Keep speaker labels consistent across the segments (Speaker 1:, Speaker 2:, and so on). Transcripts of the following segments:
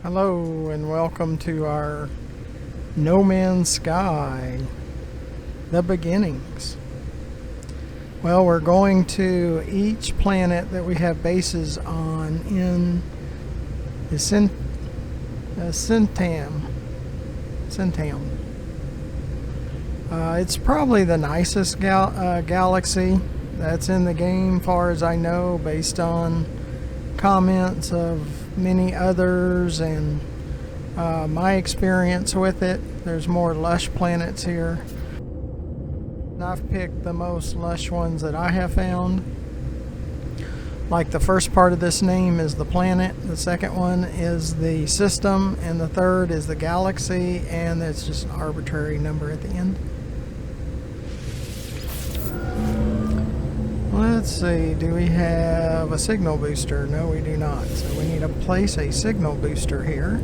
Speaker 1: Hello and welcome to our No Man's Sky, the beginnings. Well, we're going to each planet that we have bases on in Eissentam. It's probably the nicest galaxy that's in the game, far as I know, based on comments of many others and my experience with it. There's more lush planets here. I've picked the most lush ones that I have found. Like the first part of this name is the planet, the second one is the system, and the third is the galaxy, and it's just an arbitrary number at the end. Let's see, do we have a signal booster? No, we do not. So we need to place a signal booster here,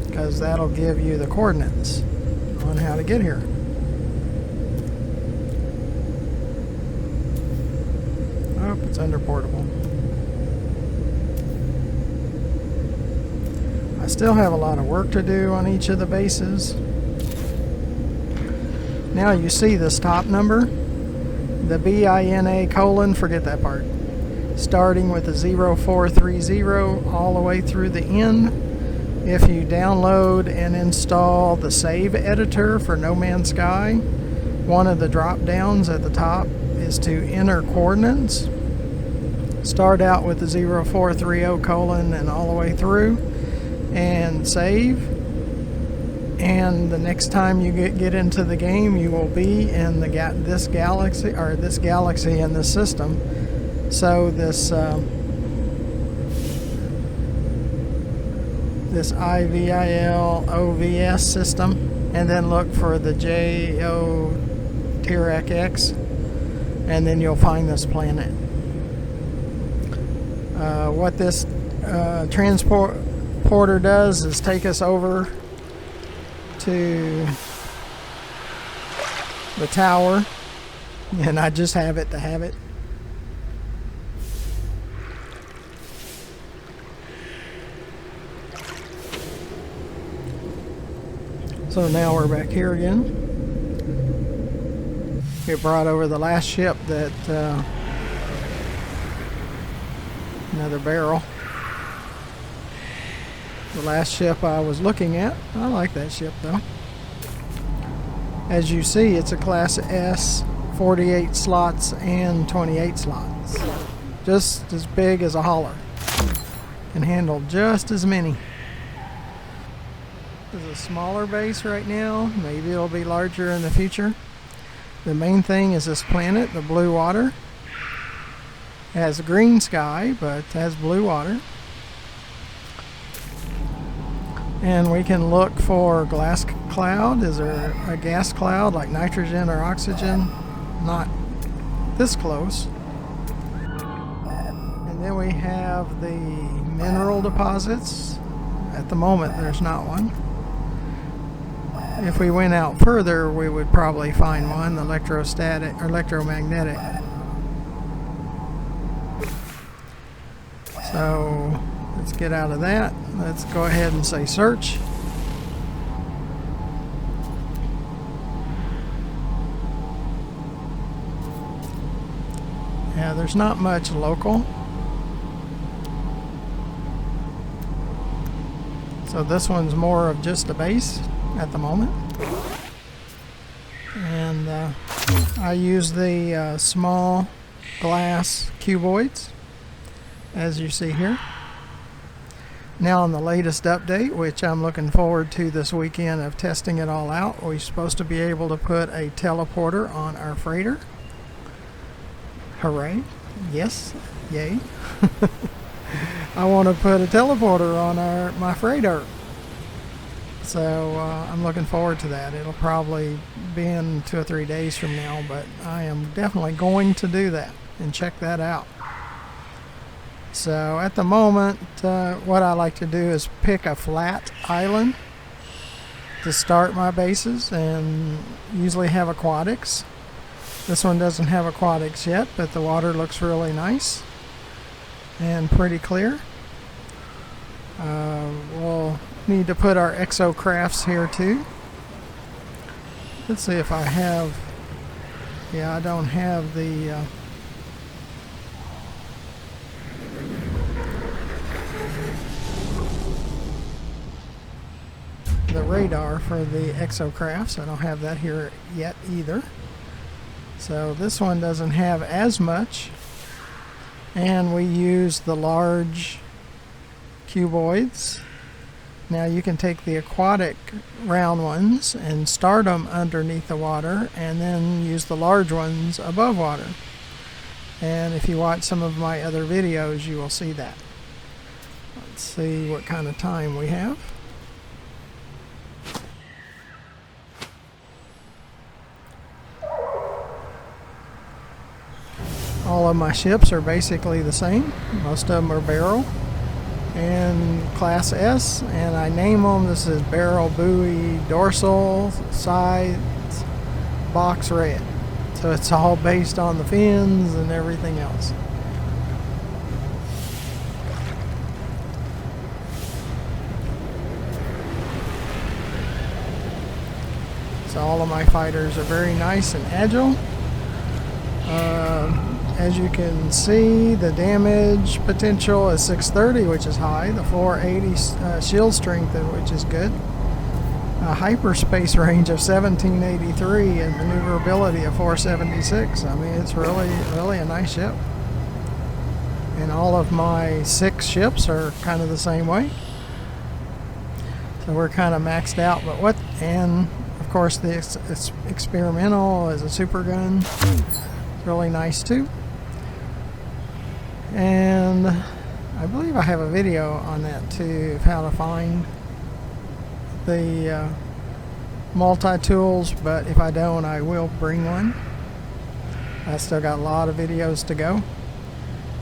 Speaker 1: because that'll give you the coordinates on how to get here. Oh, it's under portable. I still have a lot of work to do on each of the bases. Now you see this top number, the BINA colon, forget that part. Starting with the 0430 all the way through the end. If you download and install the save editor for No Man's Sky, one of the drop downs at the top is to enter coordinates. Start out with the 0430 colon and all the way through and save. And the next time you get into the game, you will be in this galaxy in this system. So this Ivilovs system, and then look for the JeyotiraqX, and then you'll find this planet. What this transporter does is take us over to the tower, and I just have it to have it. So now we're back here again. We brought over the last ship that another barrel. The last ship I was looking at. I like that ship though. As you see, it's a class S, 48 slots and 28 slots. Just as big as a hauler. Can handle just as many. This is a smaller base right now. Maybe it'll be larger in the future. The main thing is this planet, the blue water. It has a green sky, but it has blue water. And we can look for glass cloud. Is there a gas cloud like nitrogen or oxygen? Not this close. And then we have the mineral deposits. At the moment, there's not one. If we went out further, we would probably find one, electrostatic or electromagnetic. So let's get out of that. Let's go ahead and say search. Yeah, there's not much local. So this one's more of just a base at the moment. And I use the small glass cuboids, as you see here. Now on the latest update, which I'm looking forward to this weekend of testing it all out, we're supposed to be able to put a teleporter on our freighter. Hooray. Yes. Yay. I want to put a teleporter on my freighter. So I'm looking forward to that. It'll probably be in 2 or 3 days from now, but I am definitely going to do that and check that out. So at the moment, what I like to do is pick a flat island to start my bases, and usually have aquatics. This one doesn't have aquatics yet, but the water looks really nice and pretty clear. We'll need to put our exo crafts here too. Let's see if I have, yeah, I don't have the radar for the exocrafts. I don't have that here yet either. So this one doesn't have as much, and we use the large cuboids. Now you can take the aquatic round ones and start them underneath the water and then use the large ones above water. And if you watch some of my other videos, you will see that. Let's see what kind of time we have. All of my ships are basically the same. Most of them are barrel and class S, and I name them. This is barrel, buoy, dorsal, sides, box, red. So it's all based on the fins and everything else. So all of my fighters are very nice and agile. As you can see, the damage potential is 630, which is high. The 480 shield strength, which is good. A hyperspace range of 1783 and maneuverability of 476. I mean, it's really a nice ship. And all of my 6 ships are kind of the same way. So we're kind of maxed out. But and of course the experimental is a super gun. It's really nice too. And I believe I have a video on that too, of how to find the multi-tools, but if I don't, I will bring one. I still got a lot of videos to go.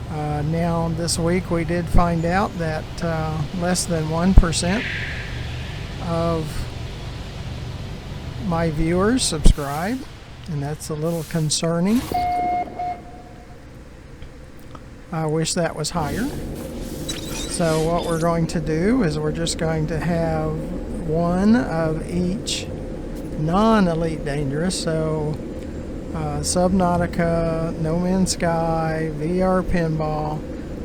Speaker 1: Now this week we did find out that less than 1% of my viewers subscribe, and that's a little concerning. I wish that was higher. So what we're going to do is we're just going to have one of each non-elite dangerous. So Subnautica, No Man's Sky, VR Pinball.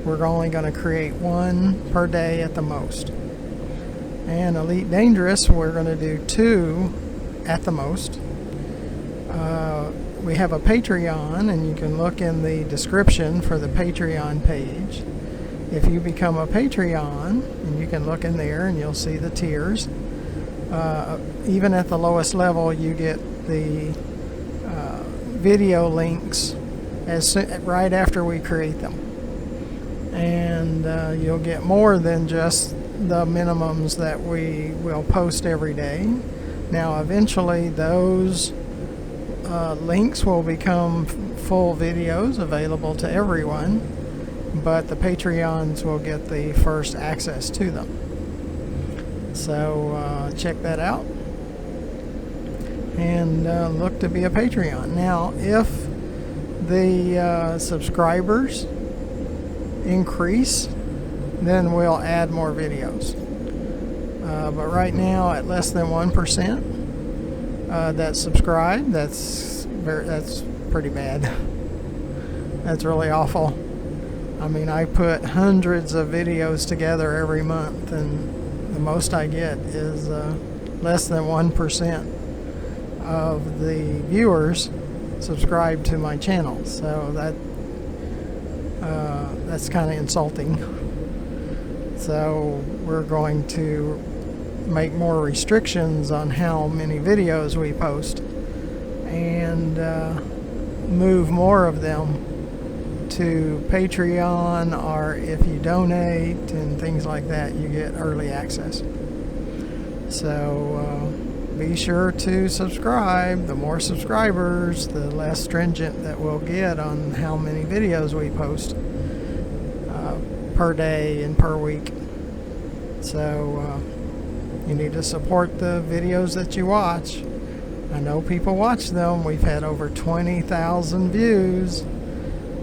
Speaker 1: We're only going to create one per day at the most. And Elite Dangerous, we're going to do 2 at the most. We have a Patreon, and you can look in the description for the Patreon page. If you become a Patreon, and you can look in there and you'll see the tiers. Even at the lowest level, you get the video links right after we create them. And you'll get more than just the minimums that we will post every day. Now eventually those links will become full videos available to everyone, but the Patreons will get the first access to them. So check that out and look to be a Patreon. Now if the subscribers increase, then we'll add more videos. But right now at less than 1% that subscribe, that's pretty bad. That's really awful. I mean, I put hundreds of videos together every month, and the most I get is less than 1% of the viewers subscribe to my channel. So that's kind of insulting. So we're going to make more restrictions on how many videos we post, and move more of them to Patreon, or if you donate and things like that, you get early access. So be sure to subscribe. The more subscribers, the less stringent that we'll get on how many videos we post per day and per week. So you need to support the videos that you watch. I know people watch them. We've had over 20,000 views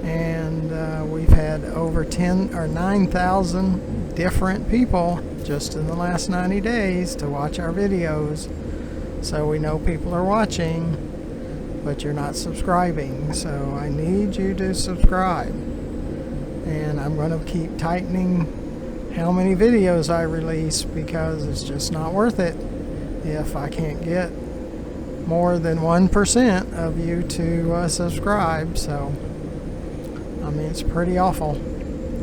Speaker 1: and we've had over 10 or 9,000 different people just in the last 90 days to watch our videos. So we know people are watching, but you're not subscribing. So I need you to subscribe. And I'm going to keep tightening how many videos I release, because it's just not worth it if I can't get more than 1% of you to subscribe. So I mean, it's pretty awful.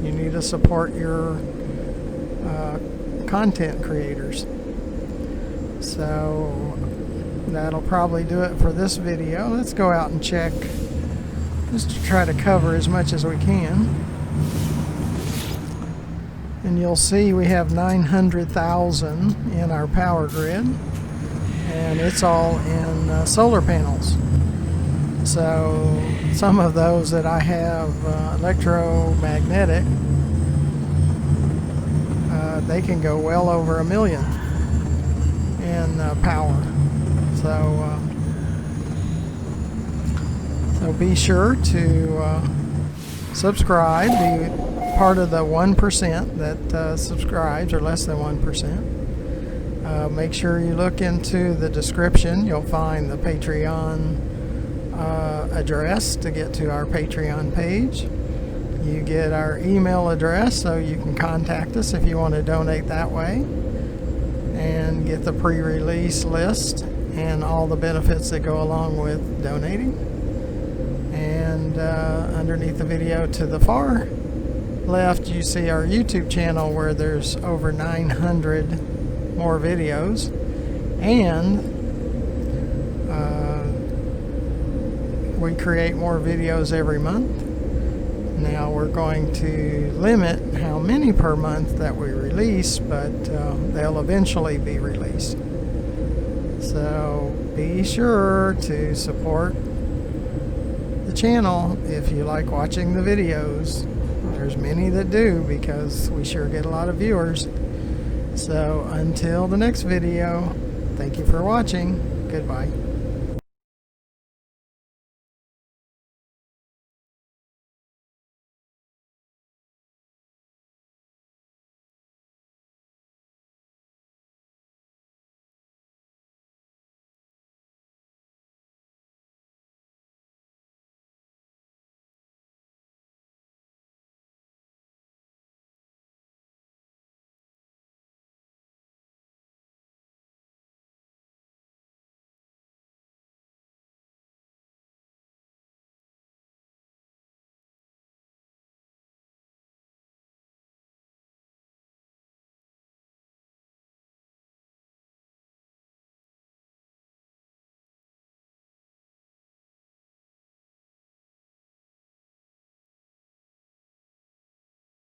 Speaker 1: You need to support your content creators. So that'll probably do it for this video. Let's go out and check, just to try to cover as much as we can. And you'll see we have 900,000 in our power grid, and it's all in solar panels. So some of those that I have electromagnetic, they can go well over 1 million in power. So be sure to subscribe, be part of the 1% that subscribes, or less than 1%. Make sure you look into the description. You'll find the Patreon address to get to our Patreon page. You get our email address, so you can contact us if you want to donate that way, and get the pre-release list and all the benefits that go along with donating. And underneath the video to the far left, you see our YouTube channel, where there's over 900 more videos, and we create more videos every month. Now we're going to limit how many per month that we release, but they'll eventually be released. So be sure to support the channel if you like watching the videos. There's many that do, because we sure get a lot of viewers. So until the next video, thank you for watching. Goodbye.